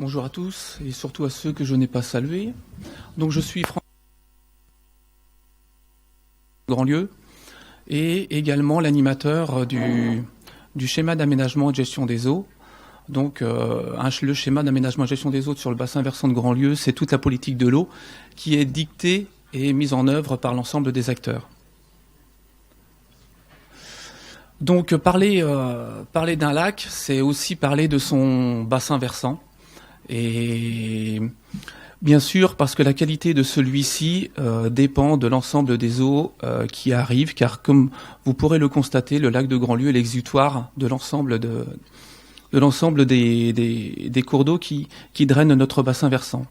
Bonjour à tous et surtout à ceux que je n'ai pas salués. Donc je suis François Grandlieu et également l'animateur du schéma d'aménagement et de gestion des eaux. Donc le schéma d'aménagement et de gestion des eaux sur le bassin versant de Grandlieu, c'est toute la politique de l'eau qui est dictée et mise en œuvre par l'ensemble des acteurs. Donc parler d'un lac, c'est aussi parler de son bassin versant. Et bien sûr, parce que la qualité de celui-ci dépend de l'ensemble des eaux qui arrivent, car comme vous pourrez le constater, le lac de Grandlieu est l'exutoire de l'ensemble des cours d'eau qui drainent notre bassin versant.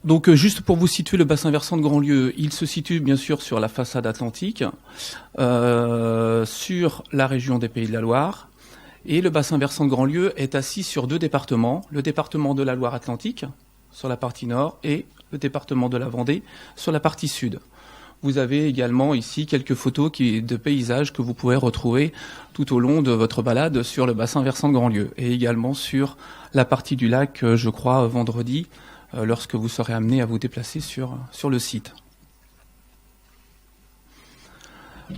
Donc juste pour vous situer le bassin versant de Grandlieu, il se situe bien sûr sur la façade atlantique, sur la région des Pays de la Loire. Et le bassin versant de Grandlieu est assis sur deux départements, le département de la Loire-Atlantique sur la partie nord et le département de la Vendée sur la partie sud. Vous avez également ici quelques photos de paysages que vous pourrez retrouver tout au long de votre balade sur le bassin versant de Grandlieu et également sur la partie du lac, je crois, vendredi, lorsque vous serez amené à vous déplacer sur le site.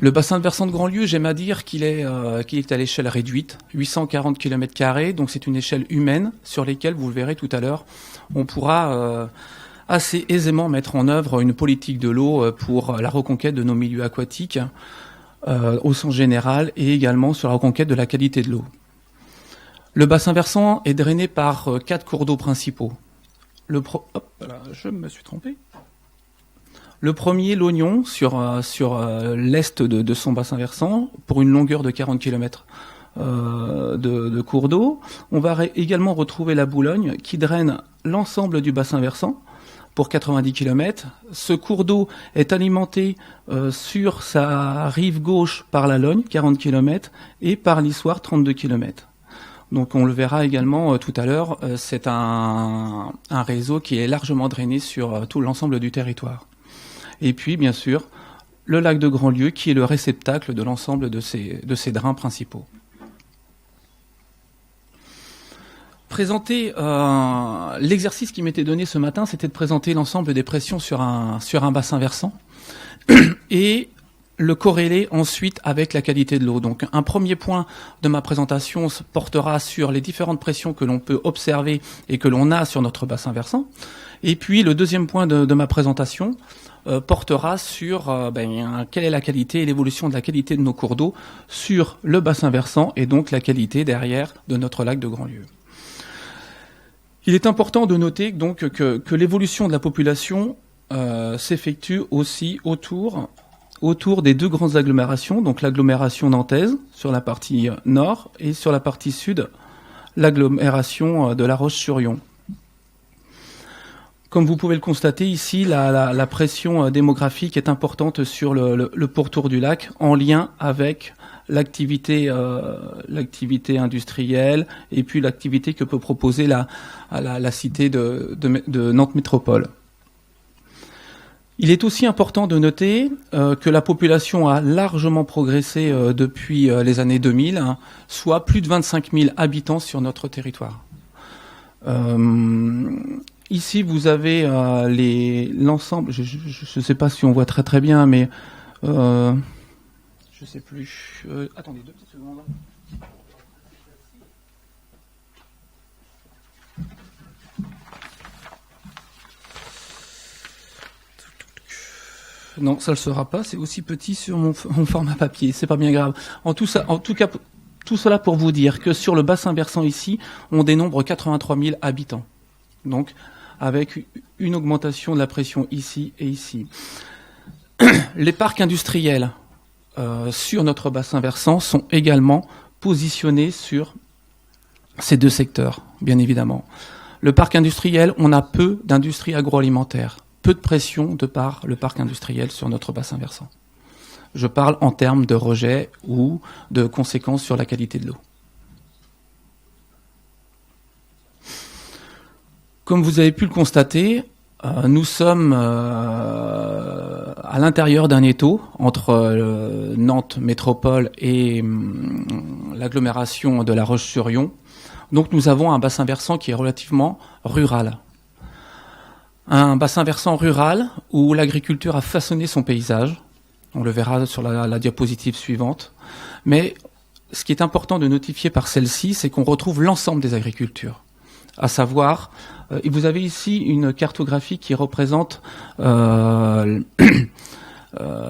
Le bassin versant de Grandlieu, j'aime à dire qu'il est à l'échelle réduite, 840 km², donc c'est une échelle humaine sur laquelle, vous le verrez tout à l'heure, on pourra assez aisément mettre en œuvre une politique de l'eau pour la reconquête de nos milieux aquatiques au sens général et également sur la reconquête de la qualité de l'eau. Le bassin versant est drainé par 4 cours d'eau principaux. Je me suis trompé. Le premier, l'Oignon, sur l'est de son bassin versant, pour une longueur de 40 km de cours d'eau. On va également retrouver la Boulogne, qui draine l'ensemble du bassin versant, pour 90 km. Ce cours d'eau est alimenté sur sa rive gauche par la Logne, 40 km, et par l'Issoire, 32 km. Donc on le verra également tout à l'heure, c'est un réseau qui est largement drainé sur tout l'ensemble du territoire. Et puis, bien sûr, le lac de Grandlieu, qui est le réceptacle de l'ensemble de ces drains principaux. L'exercice qui m'était donné ce matin, c'était de présenter l'ensemble des pressions sur un bassin versant et le corréler ensuite avec la qualité de l'eau. Donc un premier point de ma présentation portera sur les différentes pressions que l'on peut observer et que l'on a sur notre bassin versant. Et puis le deuxième point de ma présentation portera sur quelle est la qualité et l'évolution de la qualité de nos cours d'eau sur le bassin versant et donc la qualité derrière de notre lac de Grandlieu. Il est important de noter donc que l'évolution de la population s'effectue aussi autour des deux grandes agglomérations, donc l'agglomération nantaise sur la partie nord et sur la partie sud, l'agglomération de La Roche-sur-Yon. Comme vous pouvez le constater ici, la pression démographique est importante sur le pourtour du lac en lien avec l'activité industrielle et puis l'activité que peut proposer la cité de Nantes Métropole. Il est aussi important de noter que la population a largement progressé depuis les années 2000, soit plus de 25 000 habitants sur notre territoire. Ici, vous avez l'ensemble, je ne sais pas si on voit très très bien, mais je ne sais plus. Attendez 2 petites secondes. Non, ça ne le sera pas, c'est aussi petit sur mon format papier, c'est pas bien grave. En tout cas, tout cela pour vous dire que sur le bassin versant ici, on dénombre 83 000 habitants. Donc, avec une augmentation de la pression ici et ici. Les parcs industriels sur notre bassin versant sont également positionnés sur ces deux secteurs, bien évidemment. Le parc industriel, on a peu d'industrie agroalimentaire, peu de pression de par le parc industriel sur notre bassin versant. Je parle en termes de rejet ou de conséquences sur la qualité de l'eau. Comme vous avez pu le constater, nous sommes à l'intérieur d'un étau entre Nantes Métropole et l'agglomération de La Roche-sur-Yon. Donc nous avons un bassin versant qui est relativement rural. Un bassin versant rural où l'agriculture a façonné son paysage. On le verra sur la diapositive suivante. Mais ce qui est important de notifier par celle-ci, c'est qu'on retrouve l'ensemble des agricultures. À savoir, vous avez ici une cartographie qui représente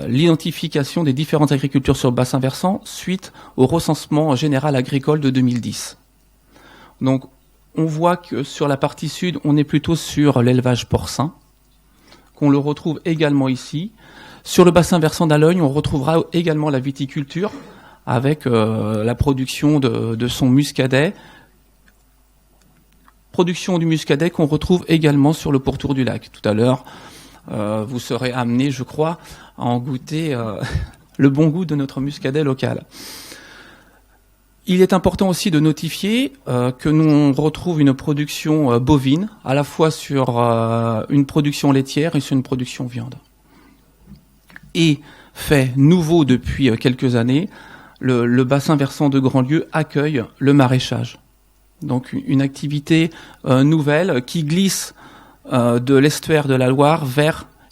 l'identification des différentes agricultures sur le bassin versant suite au recensement général agricole de 2010. Donc, on voit que sur la partie sud, on est plutôt sur l'élevage porcin, qu'on le retrouve également ici. Sur le bassin versant d'Alogne, on retrouvera également la viticulture avec la production de son muscadet. Production du muscadet qu'on retrouve également sur le pourtour du lac. Tout à l'heure, vous serez amené, je crois, à en goûter le bon goût de notre muscadet local. Il est important aussi de notifier que nous retrouve une production bovine, à la fois sur une production laitière et sur une production viande. Et fait nouveau depuis quelques années, le bassin versant de Grandlieu accueille le maraîchage. Donc une activité nouvelle qui glisse de l'estuaire de la Loire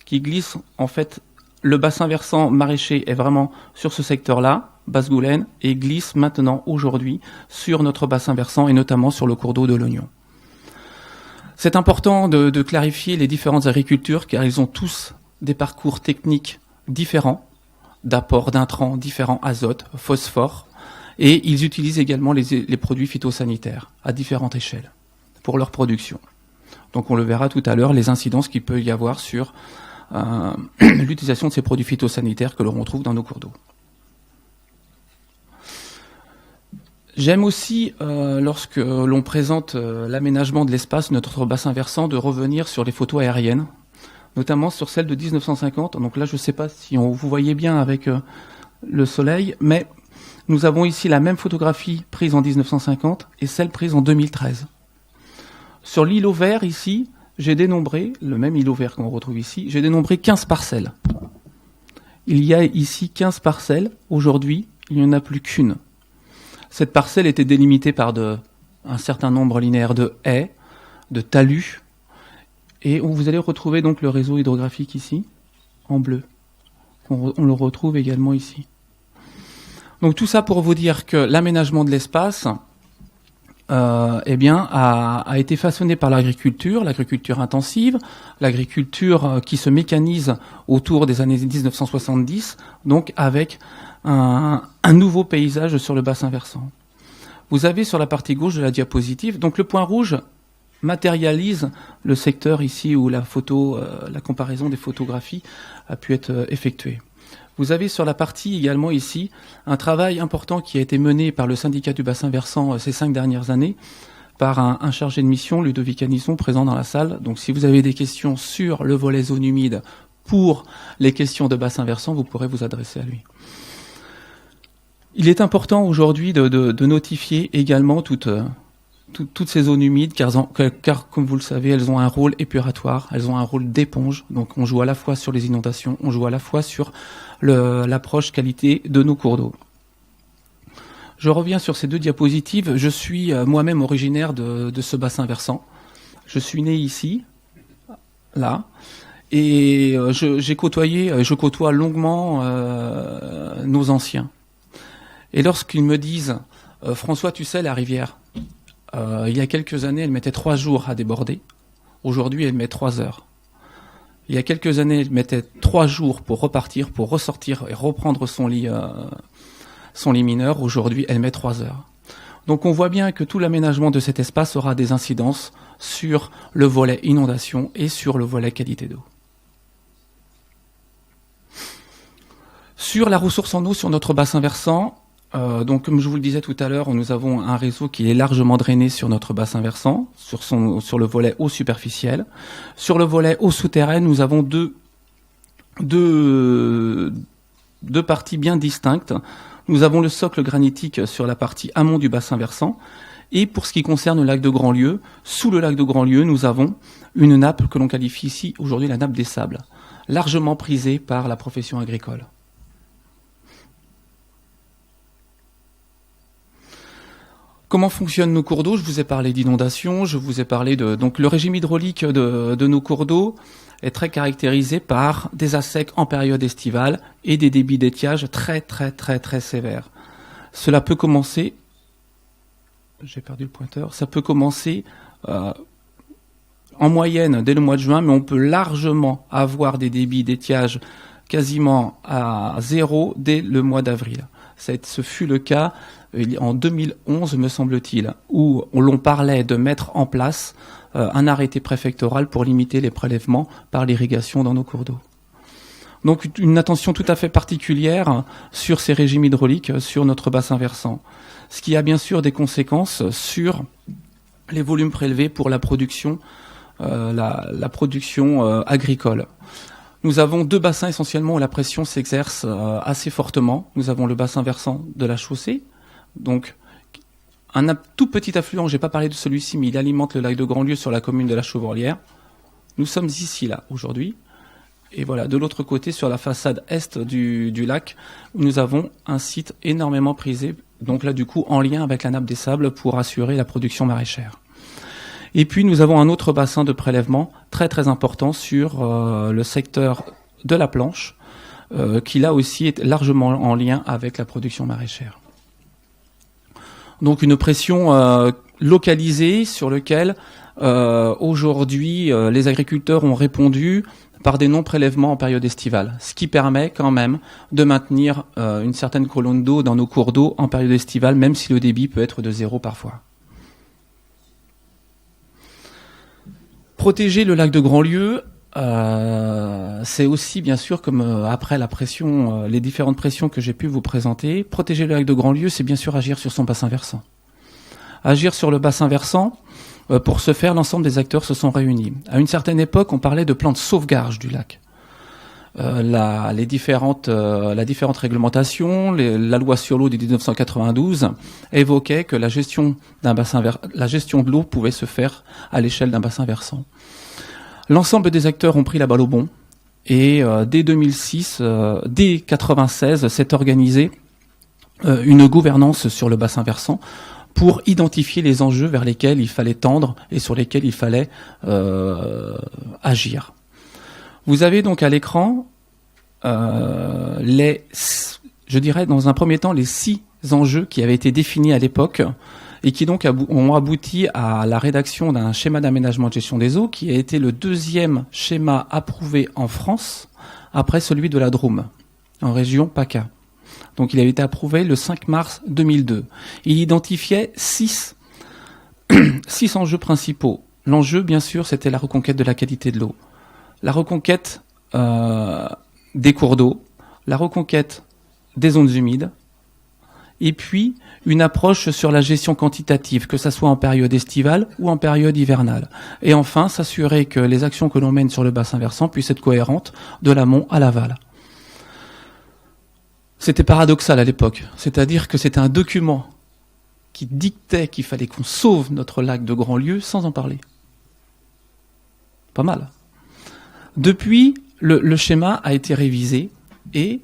qui glisse en fait, le bassin versant maraîcher est vraiment sur ce secteur-là, Basse-Goulaine, et glisse maintenant, aujourd'hui, sur notre bassin versant et notamment sur le cours d'eau de l'Oignon. C'est important de clarifier les différentes agricultures car ils ont tous des parcours techniques différents, d'apport d'intrants différents, azote, phosphore, et ils utilisent également les produits phytosanitaires à différentes échelles pour leur production. Donc on le verra tout à l'heure, les incidences qu'il peut y avoir sur l'utilisation de ces produits phytosanitaires que l'on retrouve dans nos cours d'eau. J'aime aussi, lorsque l'on présente l'aménagement de l'espace, notre bassin versant, de revenir sur les photos aériennes, notamment sur celle de 1950. Donc là, je ne sais pas si vous voyez bien avec le soleil, mais nous avons ici la même photographie prise en 1950 et celle prise en 2013. Sur l'îlot vert, ici, j'ai dénombré, le même îlot vert qu'on retrouve ici, j'ai dénombré 15 parcelles. Il y a ici 15 parcelles. Aujourd'hui, il n'y en a plus qu'une. Cette parcelle était délimitée par un certain nombre linéaire de haies, de talus, et vous allez retrouver donc le réseau hydrographique ici, en bleu. On le retrouve également ici. Donc tout ça pour vous dire que l'aménagement de l'espace a été façonné par l'agriculture intensive, l'agriculture qui se mécanise autour des années 1970, donc avec un nouveau paysage sur le bassin versant. Vous avez sur la partie gauche de la diapositive, donc le point rouge matérialise le secteur ici où la comparaison des photographies a pu être effectuée. Vous avez sur la partie également ici un travail important qui a été mené par le syndicat du bassin versant ces 5 dernières années par un chargé de mission, Ludovic Anisson, présent dans la salle. Donc si vous avez des questions sur le volet zone humide pour les questions de bassin versant, vous pourrez vous adresser à lui. Il est important aujourd'hui de notifier également toutes ces zones humides, car comme vous le savez, elles ont un rôle épuratoire, elles ont un rôle d'éponge. Donc on joue à la fois sur les inondations, on joue à la fois sur l'approche qualité de nos cours d'eau. Je reviens sur ces deux diapositives. Je suis moi-même originaire de ce bassin versant. Je suis né ici, là, et je côtoie longuement nos anciens. Et lorsqu'ils me disent « François, tu sais, la rivière, il y a quelques années, elle mettait 3 jours à déborder. Aujourd'hui, elle met 3 heures. Il y a quelques années, elle mettait 3 jours pour repartir, pour ressortir et reprendre son lit mineur. Aujourd'hui, elle met 3 heures. Donc on voit bien que tout l'aménagement de cet espace aura des incidences sur le volet inondation et sur le volet qualité d'eau. Sur la ressource en eau sur notre bassin versant, donc comme je vous le disais tout à l'heure, nous avons un réseau qui est largement drainé sur notre bassin versant, sur le volet eau superficielle. Sur le volet eau souterraine, nous avons deux parties bien distinctes. Nous avons le socle granitique sur la partie amont du bassin versant. Et pour ce qui concerne le lac de Grandlieu, sous le lac de Grandlieu, nous avons une nappe que l'on qualifie ici aujourd'hui la nappe des sables, largement prisée par la profession agricole. Comment fonctionnent nos cours d'eau? Je vous ai parlé d'inondation, je vous ai parlé de... Donc le régime hydraulique de nos cours d'eau est très caractérisé par des assecs en période estivale et des débits d'étiage très sévères. Cela peut commencer... J'ai perdu le pointeur. Ça peut commencer en moyenne dès le mois de juin, mais on peut largement avoir des débits d'étiage quasiment à 0 dès le mois d'avril. Ce fut le cas en 2011, me semble-t-il, où l'on parlait de mettre en place un arrêté préfectoral pour limiter les prélèvements par l'irrigation dans nos cours d'eau. Donc une attention tout à fait particulière sur ces régimes hydrauliques, sur notre bassin versant. Ce qui a bien sûr des conséquences sur les volumes prélevés pour la production, la production agricole. Nous avons 2 bassins essentiellement où la pression s'exerce assez fortement. Nous avons le bassin versant de la chaussée, donc un tout petit affluent, je n'ai pas parlé de celui-ci, mais il alimente le lac de Grandlieu sur la commune de la Chauvorlière. Nous sommes ici, là, aujourd'hui. Et voilà, de l'autre côté, sur la façade est du lac, nous avons un site énormément prisé, donc là, du coup, en lien avec la nappe des sables pour assurer la production maraîchère. Et puis, nous avons un autre bassin de prélèvement très important sur le secteur de la Planche, qui là aussi est largement en lien avec la production maraîchère. Donc, une pression localisée sur laquelle, aujourd'hui, les agriculteurs ont répondu par des non-prélèvements en période estivale, ce qui permet quand même de maintenir une certaine colonne d'eau dans nos cours d'eau en période estivale, même si le débit peut être de 0 parfois. Protéger le lac de Grandlieu, c'est aussi bien sûr, comme après la pression, les différentes pressions que j'ai pu vous présenter, protéger le lac de Grandlieu, c'est bien sûr agir sur son bassin versant. Agir sur le bassin versant, pour ce faire, l'ensemble des acteurs se sont réunis. À une certaine époque, on parlait de plan de sauvegarde du lac. La différente réglementation, la loi sur l'eau de 1992 évoquait que la gestion de l'eau pouvait se faire à l'échelle d'un bassin versant. L'ensemble des acteurs ont pris la balle au bond et dès 2006, dès 96, s'est organisée une gouvernance sur le bassin versant pour identifier les enjeux vers lesquels il fallait tendre et sur lesquels il fallait agir. Vous avez donc à l'écran je dirais dans un premier temps les 6 enjeux qui avaient été définis à l'époque et qui donc ont abouti à la rédaction d'un schéma d'aménagement de gestion des eaux qui a été le 2e schéma approuvé en France après celui de la Drôme, en région PACA. Donc il avait été approuvé le 5 mars 2002. Il identifiait 6 enjeux principaux. L'enjeu, bien sûr, c'était la reconquête de la qualité de l'eau, la reconquête des cours d'eau, la reconquête des zones humides, et puis une approche sur la gestion quantitative, que ça soit en période estivale ou en période hivernale. Et enfin, s'assurer que les actions que l'on mène sur le bassin versant puissent être cohérentes de l'amont à l'aval. C'était paradoxal à l'époque, c'est-à-dire que c'était un document qui dictait qu'il fallait qu'on sauve notre lac de Grandlieu sans en parler. Pas mal. Depuis, le schéma a été révisé et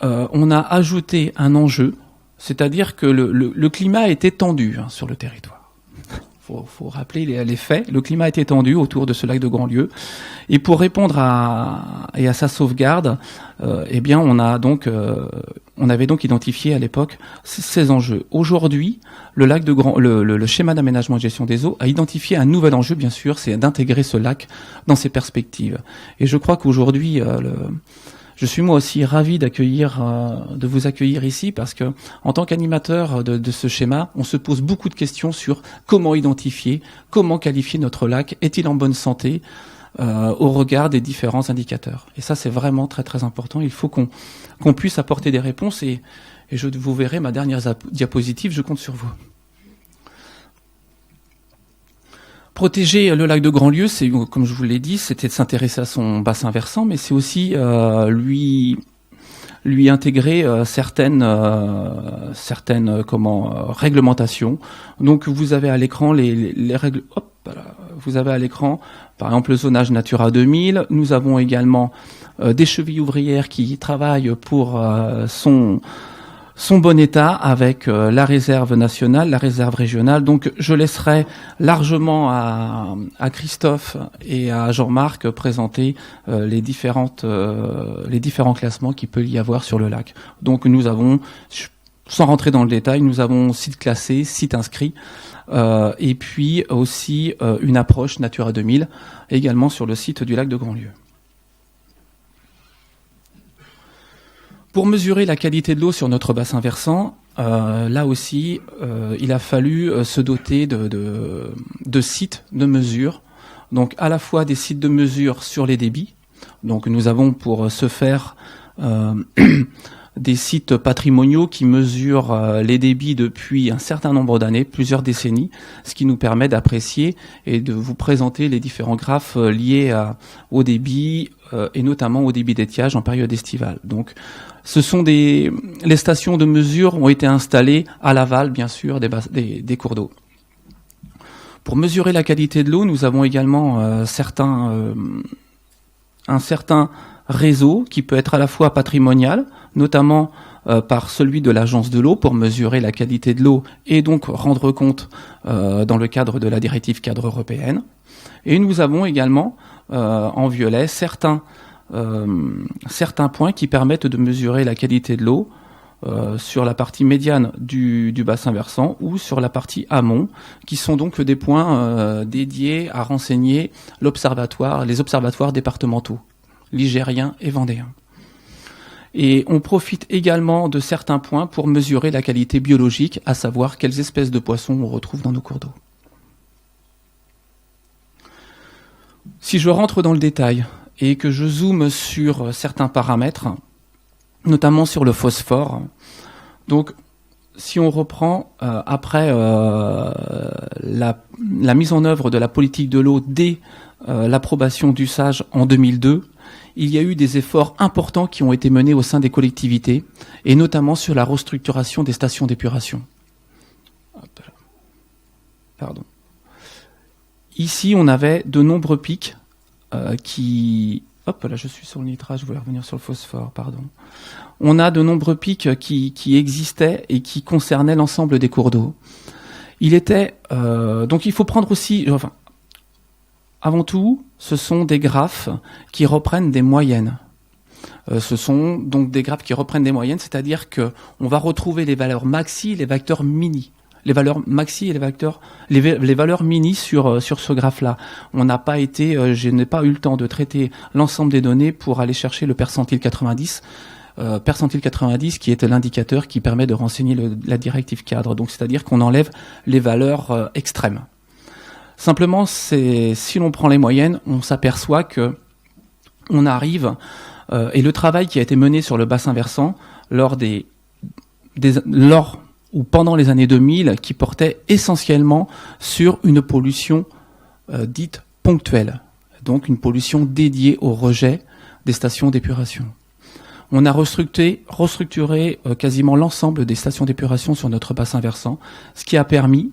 on a ajouté un enjeu, c'est-à-dire que le climat était tendu sur le territoire. Faut rappeler les faits. Le climat était tendu autour de ce lac de Grandlieu. Et pour répondre à sa sauvegarde, eh bien, on avait donc identifié à l'époque ces enjeux. Aujourd'hui, le schéma d'aménagement et de gestion des eaux a identifié un nouvel enjeu, bien sûr, c'est d'intégrer ce lac dans ses perspectives. Et je crois qu'aujourd'hui, je suis moi aussi ravi de vous accueillir ici parce que, en tant qu'animateur de ce schéma, on se pose beaucoup de questions sur comment identifier, comment qualifier notre lac, est-il en bonne santé au regard des différents indicateurs. Et ça, c'est vraiment très très important. Il faut qu'on puisse apporter des réponses et vous verrez ma dernière diapositive, je compte sur vous. Protéger le lac de Grandlieu, c'est, comme je vous l'ai dit, c'était de s'intéresser à son bassin versant, mais c'est aussi lui intégrer certaines réglementations. Donc vous avez à l'écran les règles. Hop, voilà. Vous avez à l'écran, par exemple, le zonage Natura 2000. Nous avons également des chevilles ouvrières qui travaillent pour son son bon état avec la réserve nationale, la réserve régionale. Donc je laisserai largement à Christophe et à Jean-Marc présenter les différents classements qu'il peut y avoir sur le lac. Donc nous avons, sans rentrer dans le détail, nous avons sites classés, sites inscrits, et puis aussi une approche Natura 2000 également sur le site du lac de Grandlieu. Pour mesurer la qualité de l'eau sur notre bassin versant, là aussi, il a fallu se doter de sites de mesure. Donc à la fois des sites de mesure sur les débits. Donc nous avons pour ce faire des sites patrimoniaux qui mesurent les débits depuis un certain nombre d'années, plusieurs décennies, ce qui nous permet d'apprécier et de vous présenter les différents graphes liés au débit et notamment au débit d'étiage en période estivale. Donc ce sont les stations de mesure ont été installées à l'aval, bien sûr, des cours d'eau. Pour mesurer la qualité de l'eau, nous avons également un certain réseau qui peut être à la fois patrimonial, notamment par celui de l'agence de l'eau pour mesurer la qualité de l'eau et donc rendre compte dans le cadre de la directive cadre européenne. Et nous avons également en violet certains points qui permettent de mesurer la qualité de l'eau sur la partie médiane du bassin versant ou sur la partie amont, qui sont donc des points dédiés à renseigner les observatoires départementaux, ligériens et vendéens. Et on profite également de certains points pour mesurer la qualité biologique, à savoir quelles espèces de poissons on retrouve dans nos cours d'eau. Si je rentre dans le détail et que je zoome sur certains paramètres, notamment sur le phosphore, donc si on reprend après la mise en œuvre de la politique de l'eau dès l'approbation du SAGE en 2002, il y a eu des efforts importants qui ont été menés au sein des collectivités, et notamment sur la restructuration des stations d'épuration. Pardon. Ici, on avait de nombreux pics qui... Hop, là je suis sur le nitrate, je voulais revenir sur le phosphore, pardon. On a de nombreux pics qui existaient et qui concernaient l'ensemble des cours d'eau. Donc il faut prendre aussi... Avant tout, ce sont des graphes qui reprennent des moyennes. Ce sont donc des graphes qui reprennent des moyennes, c'est-à-dire que on va retrouver les valeurs maxi et les vecteurs mini. Les valeurs maxi et les valeurs mini sur ce graphe-là. Je n'ai pas eu le temps de traiter l'ensemble des données pour aller chercher le percentile 90. Percentile 90 qui est l'indicateur qui permet de renseigner la directive cadre. Donc c'est-à-dire qu'on enlève les valeurs extrêmes. Simplement, si l'on prend les moyennes, on s'aperçoit que on arrive, et le travail qui a été mené sur le bassin versant lors ou pendant les années 2000, qui portait essentiellement sur une pollution dite ponctuelle, donc une pollution dédiée au rejet des stations d'épuration. On a restructuré quasiment l'ensemble des stations d'épuration sur notre bassin versant, ce qui a permis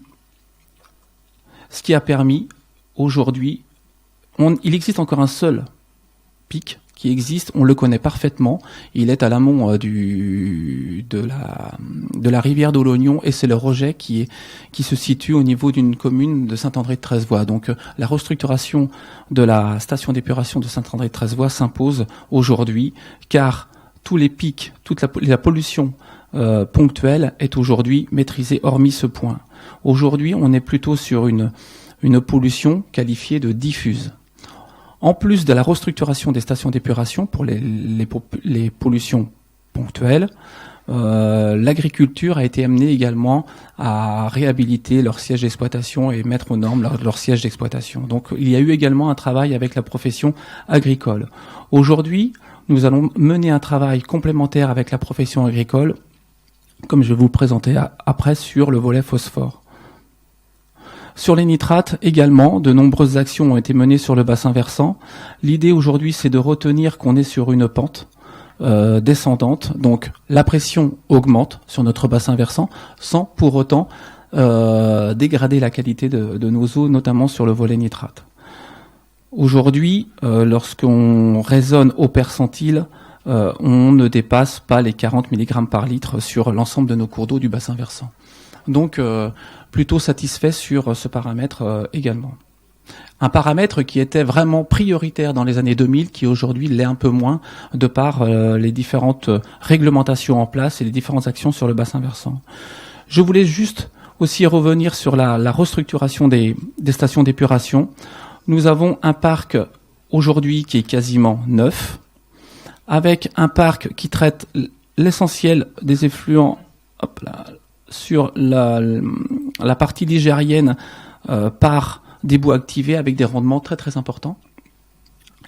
aujourd'hui, il existe encore un seul pic qui existe, on le connaît parfaitement, il est à l'amont de la rivière de l'Oignon, et c'est le rejet qui se situe au niveau d'une commune de Saint-André-de-Treizevoix. Donc la restructuration de la station d'épuration de Saint-André-de-Treizevoix s'impose aujourd'hui, car tous les pics, toute la pollution ponctuelle est aujourd'hui maîtrisée, hormis ce point. Aujourd'hui, on est plutôt sur une pollution qualifiée de diffuse. En plus de la restructuration des stations d'épuration pour les pollutions ponctuelles, l'agriculture a été amenée également à réhabiliter leur siège d'exploitation et mettre aux normes leur siège d'exploitation. Donc il y a eu également un travail avec la profession agricole. Aujourd'hui, nous allons mener un travail complémentaire avec la profession agricole, comme je vais vous le présenter après sur le volet phosphore. Sur les nitrates également, de nombreuses actions ont été menées sur le bassin versant. L'idée aujourd'hui, c'est de retenir qu'on est sur une pente descendante, donc la pression augmente sur notre bassin versant, sans pour autant dégrader la qualité de nos eaux, notamment sur le volet nitrate. Aujourd'hui, lorsqu'on raisonne au percentile, on ne dépasse pas les 40 mg par litre sur l'ensemble de nos cours d'eau du bassin versant. Donc plutôt satisfait sur ce paramètre également. Un paramètre qui était vraiment prioritaire dans les années 2000, qui aujourd'hui l'est un peu moins, de par les différentes réglementations en place et les différentes actions sur le bassin versant. Je voulais juste aussi revenir sur la restructuration des stations d'épuration. Nous avons un parc aujourd'hui qui est quasiment neuf, avec un parc qui traite l'essentiel des effluents sur la partie ligérienne par des boues activées avec des rendements très très importants,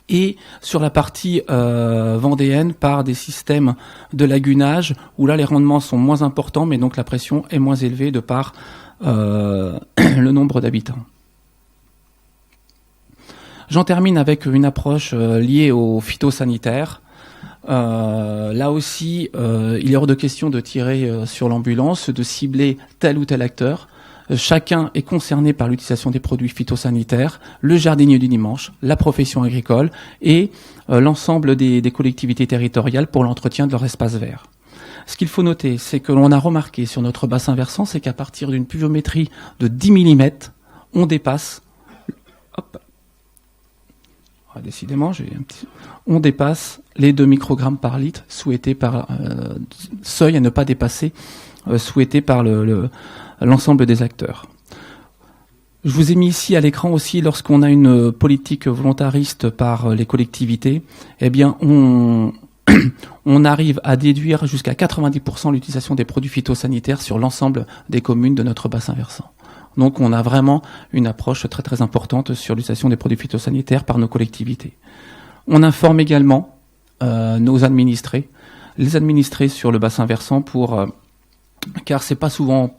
et sur la partie vendéenne par des systèmes de lagunage où là les rendements sont moins importants, mais donc la pression est moins élevée de par le nombre d'habitants. J'en termine avec une approche liée au phytosanitaire. Là aussi, il est hors de question de tirer sur l'ambulance, de cibler tel ou tel acteur. Chacun est concerné par l'utilisation des produits phytosanitaires, le jardinier du dimanche, la profession agricole et l'ensemble des collectivités territoriales pour l'entretien de leur espace vert. Ce qu'il faut noter, c'est que l'on a remarqué sur notre bassin versant, c'est qu'à partir d'une pluviométrie de 10 mm, on dépasse... Décidément, on dépasse les 2 microgrammes par litre souhaités par seuil à ne pas dépasser, souhaité par l'ensemble des acteurs. Je vous ai mis ici à l'écran aussi, lorsqu'on a une politique volontariste par les collectivités, eh bien on arrive à déduire jusqu'à 90% l'utilisation des produits phytosanitaires sur l'ensemble des communes de notre bassin versant. Donc on a vraiment une approche très très importante sur l'utilisation des produits phytosanitaires par nos collectivités. On informe également nos administrés, les administrés sur le bassin versant car c'est pas souvent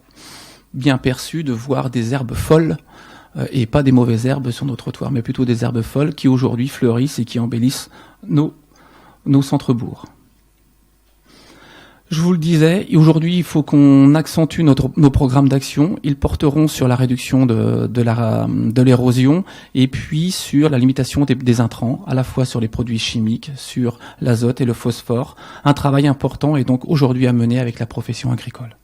bien perçu de voir des herbes folles et pas des mauvaises herbes sur nos trottoirs, mais plutôt des herbes folles qui aujourd'hui fleurissent et qui embellissent nos centres-bourgs. Je vous le disais, aujourd'hui, il faut qu'on accentue nos programmes d'action. Ils porteront sur la réduction de l'érosion et puis sur la limitation des intrants, à la fois sur les produits chimiques, sur l'azote et le phosphore. Un travail important est donc aujourd'hui à mener avec la profession agricole.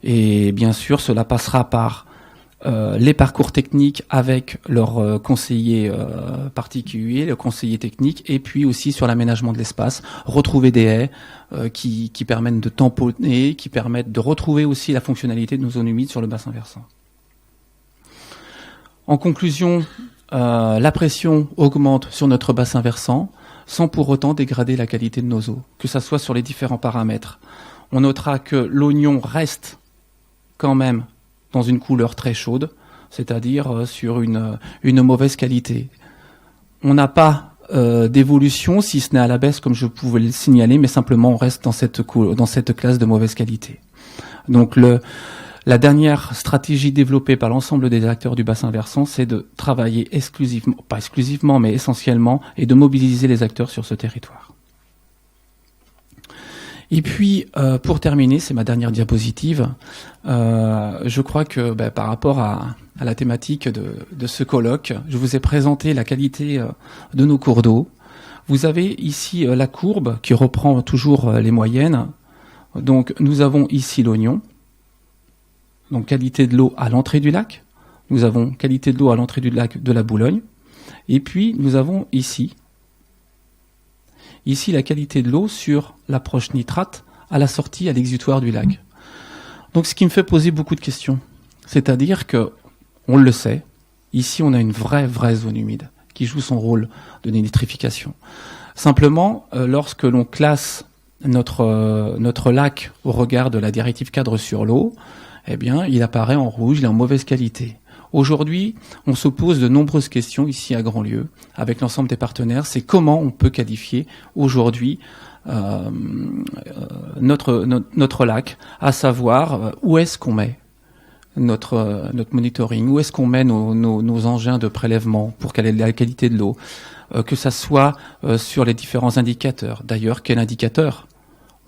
Et bien sûr, cela passera par les parcours techniques avec leurs conseillers particuliers, le conseiller technique, et puis aussi sur l'aménagement de l'espace, retrouver des haies qui permettent de tamponner, qui permettent de retrouver aussi la fonctionnalité de nos zones humides sur le bassin versant. En conclusion, la pression augmente sur notre bassin versant sans pour autant dégrader la qualité de nos eaux, que ce soit sur les différents paramètres. On notera que l'oignon reste quand même dans une couleur très chaude, c'est-à-dire sur une mauvaise qualité. On n'a pas d'évolution, si ce n'est à la baisse, comme je pouvais le signaler, mais simplement on reste dans cette classe de mauvaise qualité. Donc la dernière stratégie développée par l'ensemble des acteurs du bassin versant, c'est de travailler exclusivement, pas exclusivement, mais essentiellement, et de mobiliser les acteurs sur ce territoire. Et puis, pour terminer, c'est ma dernière diapositive, je crois que par rapport à la thématique de ce colloque, je vous ai présenté la qualité de nos cours d'eau. Vous avez ici la courbe qui reprend toujours les moyennes. Donc, nous avons ici l'oignon, donc qualité de l'eau à l'entrée du lac. Nous avons qualité de l'eau à l'entrée du lac de la Boulogne. Et puis, nous avons ici la qualité de l'eau sur l'approche nitrate à la sortie à l'exutoire du lac. Donc ce qui me fait poser beaucoup de questions. C'est-à-dire que, on le sait, ici on a une vraie zone humide qui joue son rôle de nitrification. Simplement, lorsque l'on classe notre lac au regard de la directive cadre sur l'eau, eh bien il apparaît en rouge, il est en mauvaise qualité. Aujourd'hui, on se pose de nombreuses questions ici à Grandlieu, avec l'ensemble des partenaires, c'est comment on peut qualifier aujourd'hui notre lac, à savoir où est-ce qu'on met notre monitoring, où est-ce qu'on met nos engins de prélèvement pour quelle est la qualité de l'eau, que ça soit sur les différents indicateurs. D'ailleurs, quel indicateur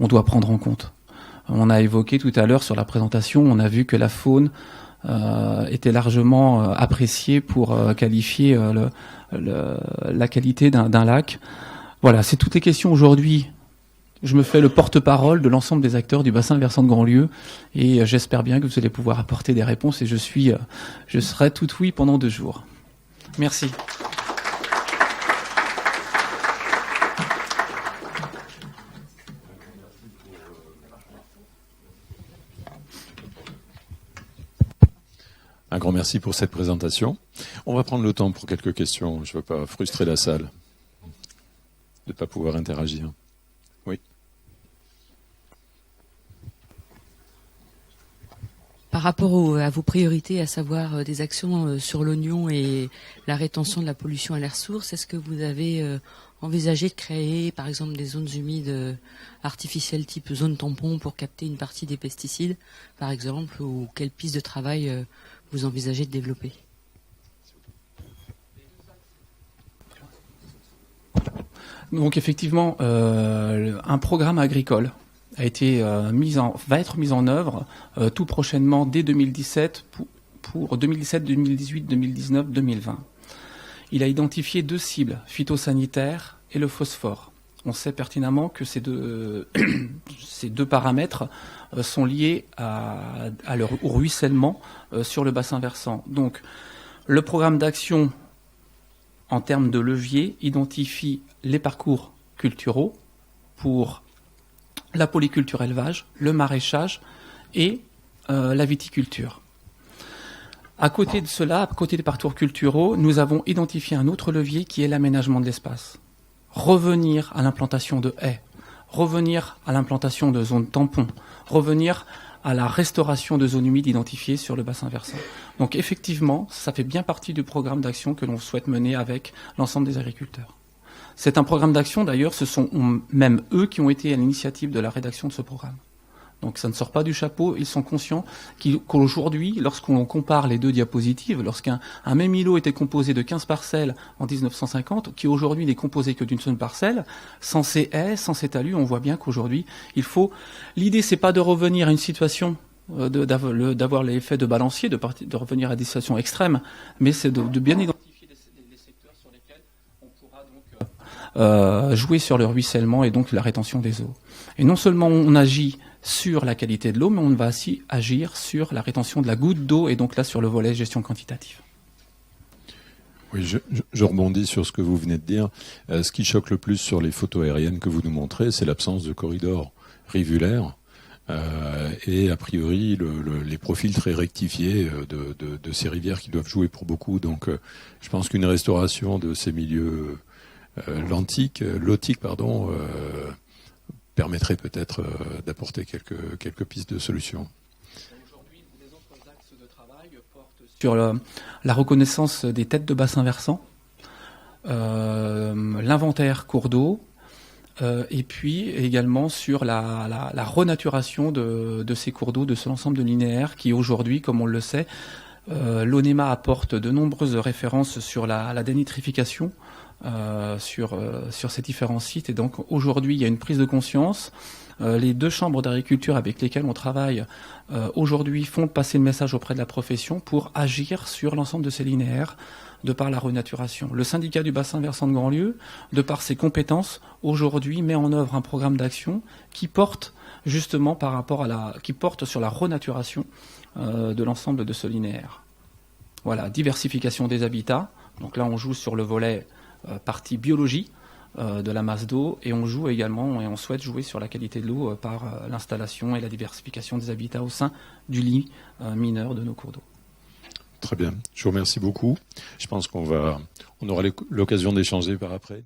on doit prendre en compte? On a évoqué tout à l'heure sur la présentation, on a vu que la faune était largement appréciée pour qualifier la qualité d'un lac. Voilà, c'est toutes les questions aujourd'hui. Je me fais le porte-parole de l'ensemble des acteurs du bassin versant de Grandlieu et j'espère bien que vous allez pouvoir apporter des réponses et je serai tout oui pendant 2 jours. Merci. Un grand merci pour cette présentation. On va prendre le temps pour quelques questions. Je ne veux pas frustrer la salle de ne pas pouvoir interagir. Oui. Par rapport à vos priorités, à savoir des actions sur l'oignon et la rétention de la pollution à l'air source, est-ce que vous avez envisagé de créer, par exemple, des zones humides artificielles type zone tampon pour capter une partie des pesticides, par exemple, ou quelle piste de travail vous envisagez de développer? Donc effectivement, un programme agricole a été va être mis en œuvre tout prochainement dès 2017 pour 2017, 2018, 2019, 2020. Il a identifié 2 cibles, phytosanitaires et le phosphore. On sait pertinemment que ces deux paramètres sont liés au ruissellement sur le bassin versant. Donc, le programme d'action en termes de levier identifie les parcours culturaux pour la polyculture élevage, le maraîchage et la viticulture. À côté de cela, à côté des parcours culturaux, nous avons identifié un autre levier qui est l'aménagement de l'espace. Revenir à l'implantation de haies, revenir à l'implantation de zones tampons, revenir à la restauration de zones humides identifiées sur le bassin versant. Donc effectivement, ça fait bien partie du programme d'action que l'on souhaite mener avec l'ensemble des agriculteurs. C'est un programme d'action, d'ailleurs, ce sont même eux qui ont été à l'initiative de la rédaction de ce programme. Donc ça ne sort pas du chapeau, ils sont conscients qu'aujourd'hui, lorsqu'on compare les 2 diapositives, lorsqu'un même îlot était composé de 15 parcelles en 1950, qui aujourd'hui n'est composé que d'une seule parcelle, sans ces haies, sans ces talus, on voit bien qu'aujourd'hui, l'idée c'est pas de revenir à une situation d'avoir l'effet de balancier, de revenir à des situations extrêmes, mais c'est de bien identifier les secteurs sur lesquels on pourra donc jouer sur le ruissellement et donc la rétention des eaux. Et non seulement on agit sur la qualité de l'eau, mais on va aussi agir sur la rétention de la goutte d'eau et donc là sur le volet gestion quantitative. Oui, je rebondis sur ce que vous venez de dire. Ce qui choque le plus sur les photos aériennes que vous nous montrez, c'est l'absence de corridors rivulaires et a priori les profils très rectifiés de ces rivières qui doivent jouer pour beaucoup. Donc je pense qu'une restauration de ces milieux lotiques, permettrait peut-être d'apporter quelques pistes de solutions. Aujourd'hui, les autres axes de travail portent sur la reconnaissance des têtes de bassin versant, l'inventaire cours d'eau, et puis également sur la renaturation de ces cours d'eau, de cet ensemble de linéaires qui aujourd'hui, comme on le sait, l'ONEMA apporte de nombreuses références sur la dénitrification, sur ces différents sites. Et donc aujourd'hui, il y a une prise de conscience. Les 2 chambres d'agriculture avec lesquelles on travaille aujourd'hui font passer le message auprès de la profession pour agir sur l'ensemble de ces linéaires de par la renaturation. Le syndicat du bassin versant de Grandlieu, de par ses compétences, aujourd'hui met en œuvre un programme d'action qui porte justement qui porte sur la renaturation de l'ensemble de ce linéaire. Voilà, diversification des habitats. Donc là, on joue sur le volet partie biologie de la masse d'eau et on joue également et on souhaite jouer sur la qualité de l'eau par l'installation et la diversification des habitats au sein du lit mineur de nos cours d'eau. Très bien, je vous remercie beaucoup. Je pense qu'on aura l'occasion d'échanger par après.